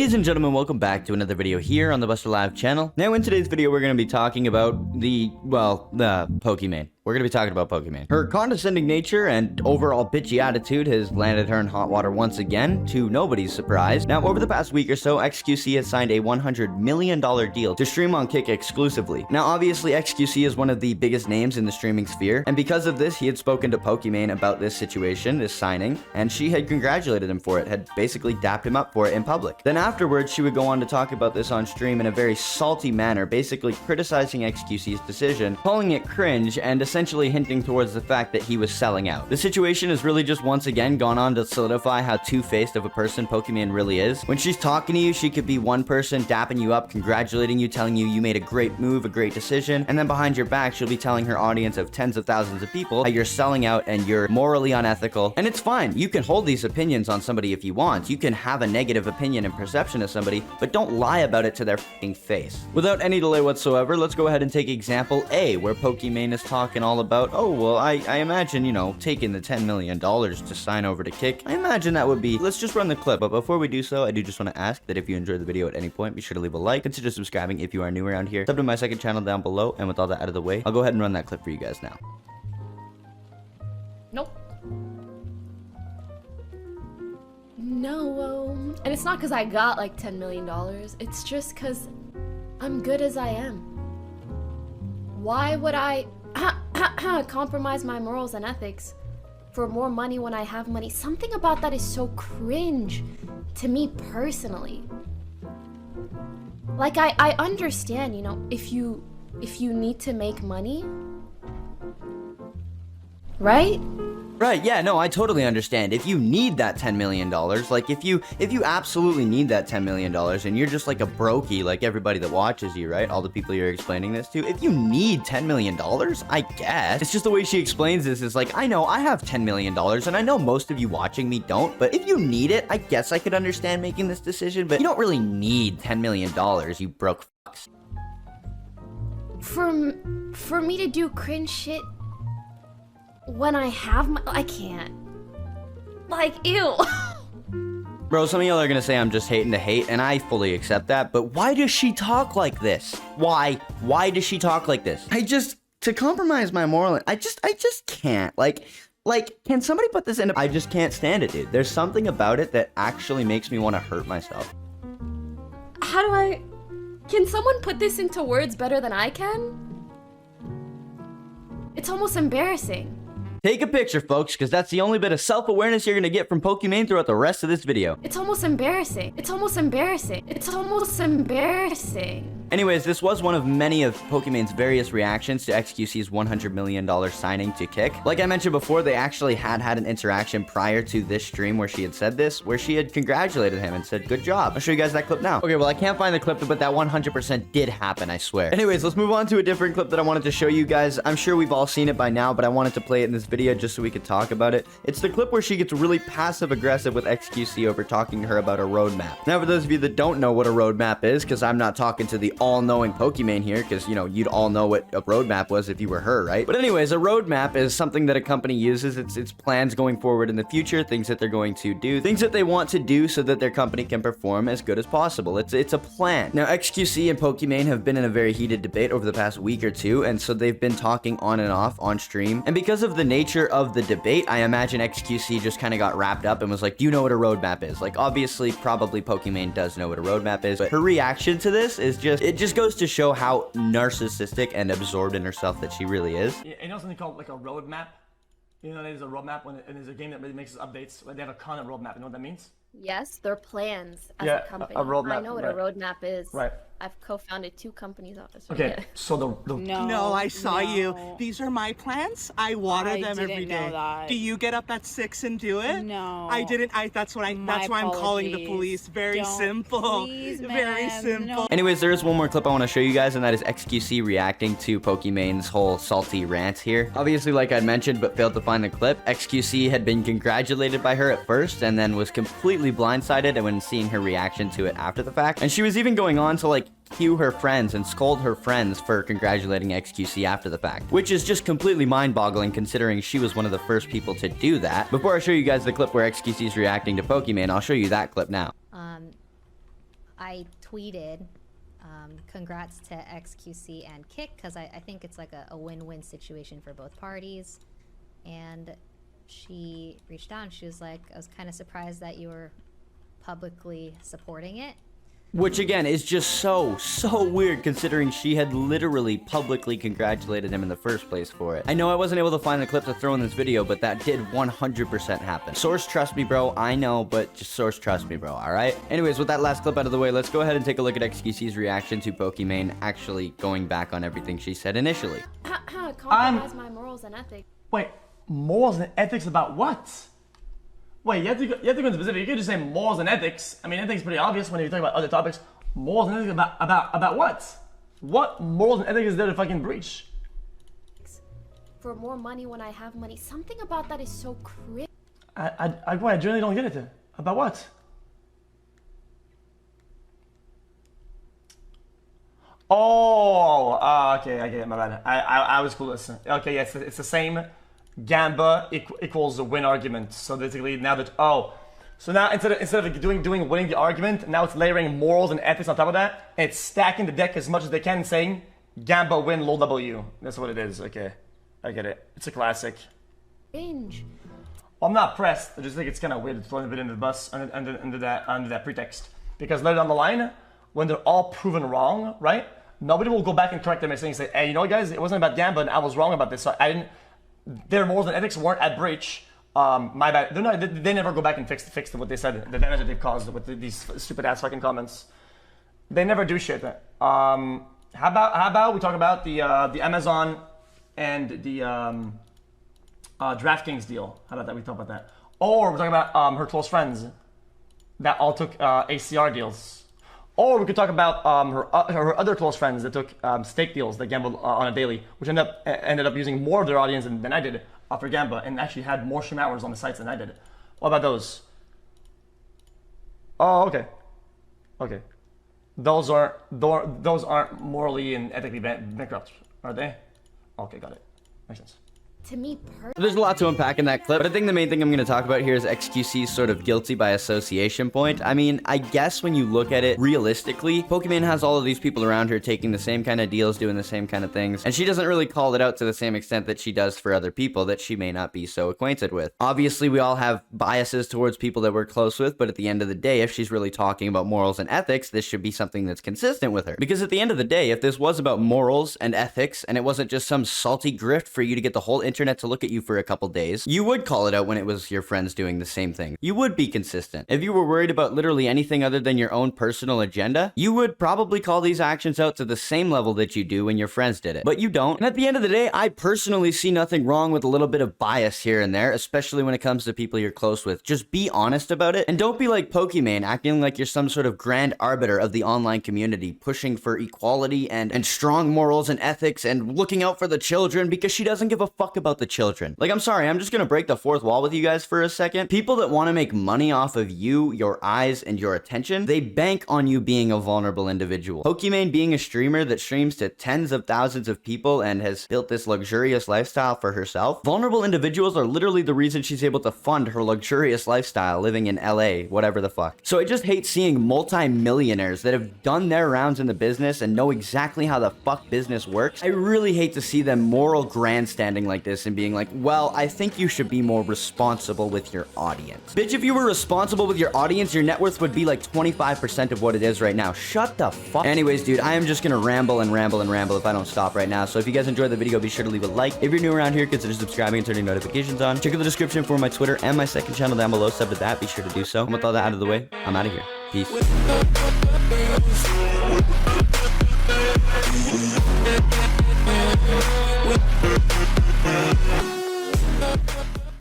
Ladies and gentlemen, welcome back to another video here on the Buster Live channel. Now in today's video, we're going to be talking about the Pokimane. We're going to be talking about Pokimane. Her condescending nature and overall bitchy attitude has landed her in hot water once again, to nobody's surprise. Now, over the past week or so, XQC has signed a $100 million deal to stream on Kick exclusively. Now, obviously, XQC is one of the biggest names in the streaming sphere, and because of this, he had spoken to Pokimane about this situation, this signing, and she had congratulated him for it, had basically dapped him up for it in public. Then afterwards, she would go on to talk about this on stream in a very salty manner, basically criticizing XQC's decision, calling it cringe, and essentially hinting towards the fact that he was selling out. The situation has really just once again gone on to solidify how two-faced of a person Pokimane really is. When she's talking to you, she could be one person dapping you up, congratulating you, telling you you made a great move, a great decision, and then behind your back, she'll be telling her audience of tens of thousands of people how you're selling out and you're morally unethical. And it's fine. You can hold these opinions on somebody if you want. You can have a negative opinion and perception of somebody, but don't lie about it to their f***ing face. Without any delay whatsoever, let's go ahead and take example A, where Pokimane is talking all about, oh, well, I imagine, you know, taking the $10 million to sign over to Kick. I imagine that would be, let's just run the clip. But before we do so, I do just want to ask that if you enjoyed the video at any point, be sure to leave a like, consider subscribing if you are new around here, sub to my second channel down below, and with all that out of the way, I'll go ahead and run that clip for you guys now. Nope. No, and it's not because I got like $10 million, it's just because I'm good as I am. Why would I compromise my morals and ethics for more money when I have money? Something about that is so cringe to me personally. Like, I understand, you know, if you need to make money, right? Right, yeah, no, I totally understand. If you need that $10 million, like if you absolutely need that $10 million and you're just like a brokey, like everybody that watches you, right? All the people you're explaining this to, if you need $10 million, I guess. It's just the way she explains this is like, I know I have $10 million and I know most of you watching me don't, but if you need it, I guess I could understand making this decision, but you don't really need $10 million, you broke fucks. For me to do cringe shit when I have my, I can't. Like, ew. Bro, some of y'all are gonna say I'm just hating to hate, and I fully accept that, but why does she talk like this? Why? Why does she talk like this? To compromise my moral, I just can't. Like, can somebody put this in? I just can't stand it, dude. There's something about it that actually makes me want to hurt myself. Can someone put this into words better than I can? It's almost embarrassing. Take a picture, folks, because that's the only bit of self-awareness you're going to get from Pokimane throughout the rest of this video. It's almost embarrassing. It's almost embarrassing. It's almost embarrassing. Anyways, this was one of many of Pokimane's various reactions to XQC's $100 million signing to Kick. Like I mentioned before, they actually had an interaction prior to this stream where she had said this, where she had congratulated him and said, good job. I'll show you guys that clip now. Okay, well, I can't find the clip, but that 100% did happen, I swear. Anyways, let's move on to a different clip that I wanted to show you guys. I'm sure we've all seen it by now, but I wanted to play it in this video just so we could talk about it. It's the clip where she gets really passive-aggressive with XQC over talking to her about a roadmap. Now, for those of you that don't know what a roadmap is, because I'm not talking to the all-knowing Pokimane here, because, you know, you'd all know what a roadmap was if you were her, right? But anyways, a roadmap is something that a company uses. It's plans going forward in the future, things that they're going to do, things that they want to do so that their company can perform as good as possible. It's a plan. Now, XQC and Pokimane have been in a very heated debate over the past week or two, and so they've been talking on and off on stream. And because of the nature of the debate, I imagine XQC just kind of got wrapped up and was like, do you know what a roadmap is? Like, obviously, probably Pokimane does know what a roadmap is, but her reaction to this is it just goes to show how narcissistic and absorbed in herself that she really is. You know something called like a roadmap? You know, there's a roadmap and there's a game that really makes updates. Like they have a content roadmap. You know what that means? Yes, they're plans as Yeah, a company. a roadmap, I know what a roadmap is. Right. I've co-founded 2 companies off this. Okay, so the No, I saw you. These are my plants. I water them every day. That. Do you get up at 6 and do it? No. I didn't. That's why I'm calling the police. Very simple. Please, Very simple. No. Anyways, there is one more clip I want to show you guys, and that is XQC reacting to Pokimane's whole salty rant here. Obviously, like I mentioned, but failed to find the clip, XQC had been congratulated by her at first, and then was completely blindsided when seeing her reaction to it after the fact. And she was even going on to, like, cue her friends and scold her friends for congratulating XQC after the fact, which is just completely mind-boggling considering she was one of the first people to do that. Before I show you guys the clip where XQC is reacting to Pokimane, I'll show you that clip now. I tweeted, congrats to XQC and Kick, because I think it's like a win-win situation for both parties. And she reached out and she was like, I was kind of surprised that you were publicly supporting it. Which again is just so weird considering she had literally publicly congratulated him in the first place for it. I know I wasn't able to find the clip to throw in this video, but that did 100% happen. Source trust me, bro. I know, but just source trust me, bro. All right? Anyways, with that last clip out of the way, let's go ahead and take a look at XQC's reaction to Pokimane actually going back on everything she said initially. Compromise my morals and ethics. Wait, morals and ethics about what? Wait, you have to go into specific. You could just say morals and ethics. I mean, ethics is pretty obvious when you're talking about other topics. Morals and ethics about what? What morals and ethics is there to fucking breach? For more money when I have money. Something about that is so crazy. I genuinely don't get it. About what? Oh, okay, I get it, my bad. I was clueless. Okay, yes, it's the same. Gamba equals the win argument. So basically now that, so now instead of winning the argument, now it's layering morals and ethics on top of that, and it's stacking the deck as much as they can and saying Gamba win low W. That's what it is. Okay, I get it. It's a classic. Cringe. Well, I'm not pressed. I just think it's kind of weird to throw a bit into the bus under that pretext, because later down the line, when they're all proven wrong, right? Nobody will go back and correct their mistake and say, hey, you know what, guys, it wasn't about Gamba and I was wrong about this. So I didn't. Their morals and ethics weren't at breach. My bad. They never go back and fix what they said, the damage that they've caused with these stupid ass fucking comments. They never do shit. How about we talk about the Amazon and the DraftKings deal? How about that? We talk about that. Or we're talking about her close friends that all took ACR deals. Or we could talk about her other close friends that took stake deals that gambled on a daily, which ended up using more of their audience than I did for Gamba, and actually had more stream hours on the sites than I did. What about those? Oh, okay. Okay. Those aren't morally and ethically bankrupt, are they? Okay, got it. Makes sense. To me personally. There's a lot to unpack in that clip, but I think the main thing I'm going to talk about here is XQC's sort of guilty by association point. I mean, I guess when you look at it realistically, Pokimane has all of these people around her taking the same kind of deals, doing the same kind of things, and she doesn't really call it out to the same extent that she does for other people that she may not be so acquainted with. Obviously, we all have biases towards people that we're close with, but at the end of the day, if she's really talking about morals and ethics, this should be something that's consistent with her. Because at the end of the day, if this was about morals and ethics, and it wasn't just some salty grift for you to get the whole internet to look at you for a couple days, you would call it out when it was your friends doing the same thing. You would be consistent. If you were worried about literally anything other than your own personal agenda, you would probably call these actions out to the same level that you do when your friends did it. But you don't. And at the end of the day, I personally see nothing wrong with a little bit of bias here and there, especially when it comes to people you're close with. Just be honest about it, and don't be like Pokimane, acting like you're some sort of grand arbiter of the online community, pushing for equality and strong morals and ethics and looking out for the children, because she doesn't give a fuck about the children. Like, I'm sorry, I'm just gonna break the fourth wall with you guys for a second. People that want to make money off of you, your eyes, and your attention, they bank on you being a vulnerable individual. Pokimane being a streamer that streams to tens of thousands of people and has built this luxurious lifestyle for herself, vulnerable individuals are literally the reason she's able to fund her luxurious lifestyle living in LA, whatever the fuck. So I just hate seeing multi-millionaires that have done their rounds in the business and know exactly how the fuck business works. I really hate to see them moral grandstanding like this and being like, well, I think you should be more responsible with your audience. Bitch, if you were responsible with your audience, your net worth would be like 25% of what it is right now. Shut the fuck. Anyways, dude, I am just gonna ramble and ramble and ramble if I don't stop right now. So if you guys enjoyed the video, be sure to leave a like. If you're new around here, consider subscribing and turning notifications on. Check out the description for my Twitter and my second channel down below. Sub to that, be sure to do so. And with all that out of the way, I'm out of here. Peace.